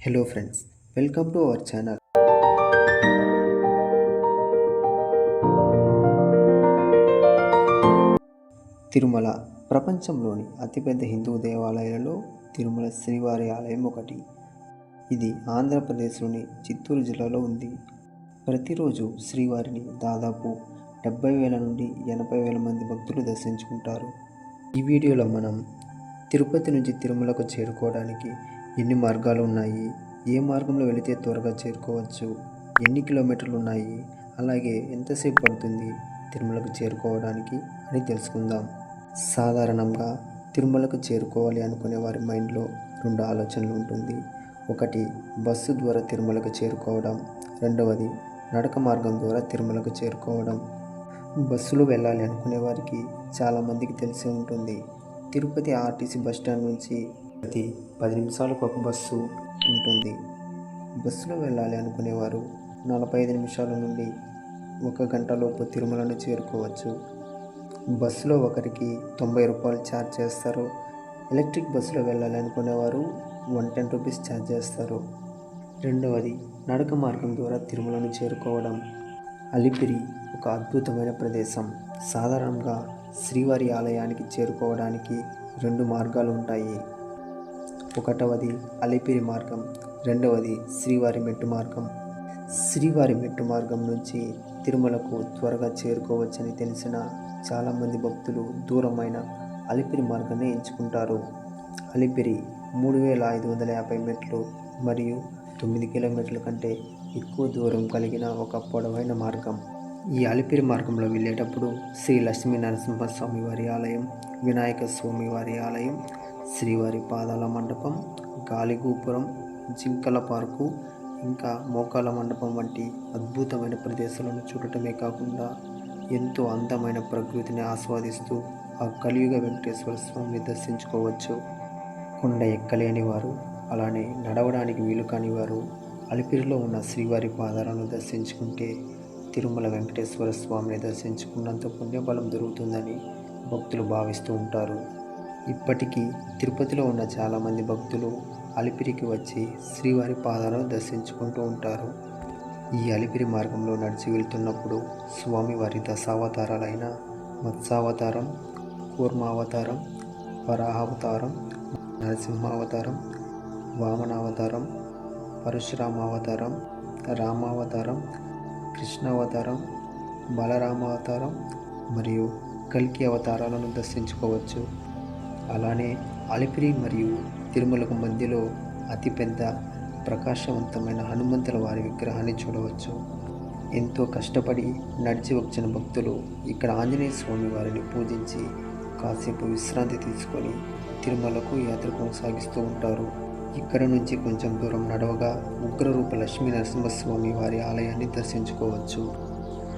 Hello friends, welcome to our channel. Tirumala ప్రపంచంలోని అతిపెద్ద హిందూ దేవాలయాలలో తిరుమల శ్రీవారి ఆలయం ఒకటి. ఇది ఆంధ్రప్రదేశ్లోని చిత్తూరు జిల్లాలో ఉంది. ప్రతిరోజు శ్రీవారిని దాదాపు 70,000 నుండి 80,000 మంది భక్తులు దర్శించుకుంటారు. ఈ వీడియోలో మనం తిరుపతి నుంచి తిరుమలకు చేరుకోవడానికి ఎన్ని మార్గాలు ఉన్నాయి, ఏ మార్గంలో వెళితే త్వరగా చేరుకోవచ్చు, ఎన్ని కిలోమీటర్లు ఉన్నాయి, అలాగే ఎంతసేపు పడుతుంది తిరుమలకు చేరుకోవడానికి అని తెలుసుకుందాం. సాధారణంగా తిరుమలకు చేరుకోవాలి అనుకునే వారి మైండ్లో 2 ఆలోచనలు ఉంటుంది. ఒకటి, బస్సు ద్వారా తిరుమలకు చేరుకోవడం. రెండవది, నడక మార్గం ద్వారా తిరుమలకు చేరుకోవడం. బస్సులో వెళ్ళాలి అనుకునే వారికి చాలామందికి తెలిసి ఉంటుంది. తిరుపతి ఆర్టీసీ బస్టాండ్ నుంచి ప్రతి 10 నిమిషాలకు ఒక బస్సు ఉంటుంది. బస్సులో వెళ్ళాలి అనుకునేవారు 45 నిమిషాల నుండి 1 గంటలోపు తిరుమలను చేరుకోవచ్చు. బస్సులో ఒకరికి 90 రూపాయలు ఛార్జ్ చేస్తారు. ఎలక్ట్రిక్ బస్సులో వెళ్ళాలి అనుకునేవారు 110 రూపీస్ ఛార్జ్ చేస్తారు. రెండవది, నడక మార్గం ద్వారా తిరుమలను చేరుకోవడం. అలిపిరి ఒక అద్భుతమైన ప్రదేశం. సాధారణంగా శ్రీవారి ఆలయానికి చేరుకోవడానికి 2 మార్గాలు ఉంటాయి. ఒకటవది అలిపిరి మార్గం, రెండవది శ్రీవారి మెట్టు మార్గం. శ్రీవారి మెట్టు మార్గం నుంచి తిరుమలకు త్వరగా చేరుకోవచ్చని తెలిసిన చాలామంది భక్తులు దూరమైన అలిపిరి మార్గాన్ని ఎంచుకుంటారు. అలిపిరి 3,550 మెట్లు మరియు 9 కిలోమీటర్ల కంటే ఎక్కువ దూరం కలిగిన ఒక పొడవైన మార్గం. ఈ అలిపిరి మార్గంలో వెళ్ళేటప్పుడు శ్రీ లక్ష్మీ నరసింహస్వామి వారి ఆలయం, వినాయక స్వామి వారి ఆలయం, శ్రీవారి పాదాల మండపం, గాలిగోపురం, జింకల పార్కు, ఇంకా మోకాల మండపం వంటి అద్భుతమైన ప్రదేశాలను చూడటమే కాకుండా ఎంతో అందమైన ప్రకృతిని ఆస్వాదిస్తూ ఆ కలియుగ వెంకటేశ్వర స్వామిని దర్శించుకోవచ్చు. కొండ ఎక్కలేని వారు, అలానే నడవడానికి వీలు కాని వారు అలిపిరిలో ఉన్న శ్రీవారి పాదాలను దర్శించుకుంటే తిరుమల వెంకటేశ్వర స్వామిని దర్శించుకున్నంత పుణ్యబలం దొరుకుతుందని భక్తులు భావిస్తూ ఉంటారు. ఇప్పటికీ తిరుపతిలో ఉన్న చాలామంది భక్తులు అలిపిరికి వచ్చి శ్రీవారి పాదాలను దర్శించుకుంటూ ఉంటారు. ఈ అలిపిరి మార్గంలో నడిచి వెళ్తున్నప్పుడు స్వామివారి దశావతారాలైన మత్స్యావతారం, కూర్మావతారం, వరాహావతారం, నరసింహావతారం, వామనావతారం, పరశురామావతారం, రామావతారం, కృష్ణావతారం, బలరామావతారం మరియు కల్కి అవతారాలను దర్శించుకోవచ్చు. అలానే అలిపిరి మరియు తిరుమలకు మధ్యలో అతిపెద్ద ప్రకాశవంతమైన హనుమంతుల వారి విగ్రహాన్ని చూడవచ్చు. ఎంతో కష్టపడి నడిచి వచ్చిన భక్తులు ఇక్కడ ఆంజనేయ స్వామి వారిని పూజించి కాసేపు విశ్రాంతి తీసుకొని తిరుమలకు యాత్ర కొనసాగిస్తూ ఉంటారు. ఇక్కడ నుంచి కొంచెం దూరం నడవగా ఉగ్రరూప లక్ష్మీ నరసింహస్వామి వారి ఆలయాన్ని దర్శించుకోవచ్చు.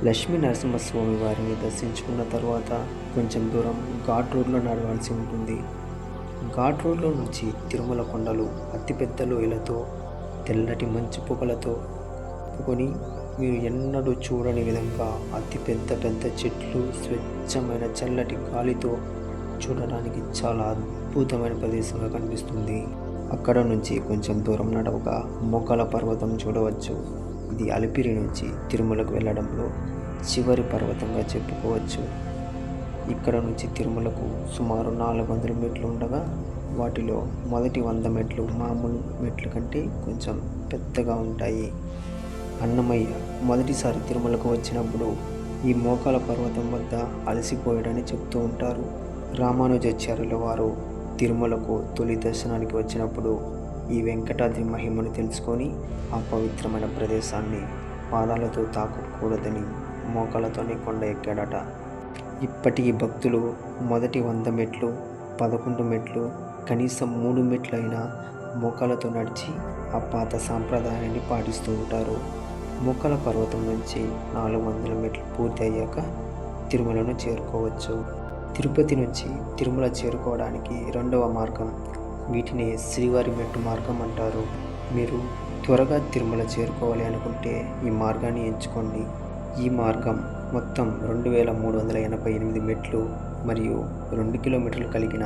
లక్ష్మీ నరసింహస్వామి వారిని దర్శించుకున్న తర్వాత కొంచెం దూరం ఘాట్ రోడ్లో నడవాల్సి ఉంటుంది. ఘాట్ రోడ్లో నుంచి తిరుమల కొండలు అతిపెద్ద లోయలతో, తెల్లటి మంచు పొగలతో కప్పుకొని మీరు ఎన్నడూ చూడని విధంగా అతిపెద్ద పెద్ద చెట్లు, స్వచ్ఛమైన చల్లటి గాలితో చూడడానికి చాలా అద్భుతమైన ప్రదేశంగా కనిపిస్తుంది. అక్కడ నుంచి కొంచెం దూరం నడవగా మోకాల పర్వతం చూడవచ్చు. ఇది అలిపిరి నుంచి తిరుమలకు వెళ్ళడంలో చివరి పర్వతంగా చెప్పుకోవచ్చు. ఇక్కడ నుంచి తిరుమలకు సుమారు 400 మెట్లు ఉండగా వాటిలో మొదటి 100 మెట్లు మామూలు మెట్ల కంటే కొంచెం పెద్దగా ఉంటాయి. అన్నమయ్య మొదటిసారి తిరుమలకు వచ్చినప్పుడు ఈ మోకాల పర్వతం వద్ద అలసిపోయాడని చెప్తూ ఉంటారు. రామానుజాచార్యుల వారు తిరుమలకు తొలి దర్శనానికి వచ్చినప్పుడు ఈ వెంకటాద్రి మహిమను తెలుసుకొని ఆ పవిత్రమైన ప్రదేశాన్ని పాదాలతో తాకకూడదని మోకాలతోనే కొండ ఎక్కాడట. ఇప్పటికీ భక్తులు మొదటి 100 మెట్లు, 11 మెట్లు, కనీసం 3 మెట్లు అయినా మోకాలతో నడిచి ఆ పాత సాంప్రదాయాన్ని పాటిస్తూ ఉంటారు. మోకాల పర్వతం నుంచి 400 మెట్లు పూర్తి అయ్యాక తిరుమలను చేరుకోవచ్చు. తిరుపతి నుంచి తిరుమల చేరుకోవడానికి 2వ మార్గం. వీటిని శ్రీవారి మెట్టు మార్గం అంటారు. మీరు త్వరగా తిరుమల చేరుకోవాలి అనుకుంటే ఈ మార్గాన్ని ఎంచుకోండి. ఈ మార్గం మొత్తం 2,388 మెట్లు మరియు 2 కిలోమీటర్లు కలిగిన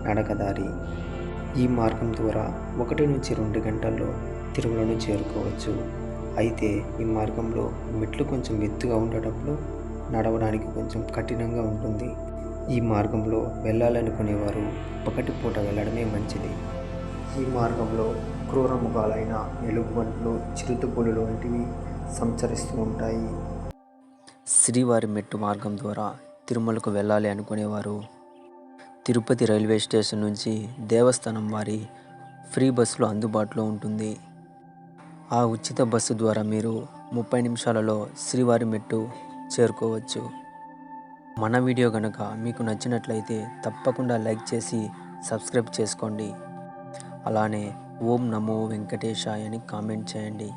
నడకదారి. ఈ మార్గం ద్వారా 1 నుంచి 2 గంటల్లో తిరుమలను చేరుకోవచ్చు. అయితే ఈ మార్గంలో మెట్లు కొంచెం ఎత్తుగా ఉండటంలో నడవడానికి కొంచెం కఠినంగా ఉంటుంది. ఈ మార్గంలో వెళ్ళాలనుకునేవారు పగటిపూట వెళ్ళడమే మంచిది. ఈ మార్గంలో క్రూర మృగాలైన ఎలుగుబంట్లు, చిరుతపులులు వంటివి సంచరిస్తూ ఉంటాయి. శ్రీవారి మెట్టు మార్గం ద్వారా తిరుమలకు వెళ్ళాలి అనుకునేవారు తిరుపతి రైల్వే స్టేషన్ నుంచి దేవస్థానం వారి ఫ్రీ బస్సులో అందుబాటులో ఉంటుంది. ఆ ఉచిత బస్సు ద్వారా మీరు 30 నిమిషాలలో శ్రీవారి మెట్టు చేరుకోవచ్చు. మన వీడియో కనుక మీకు నచ్చినట్లయితే తప్పకుండా లైక్ చేసి సబ్స్క్రైబ్ చేసుకోండి. అలానే ఓం నమో వెంకటేశాయ అని కామెంట్ చేయండి.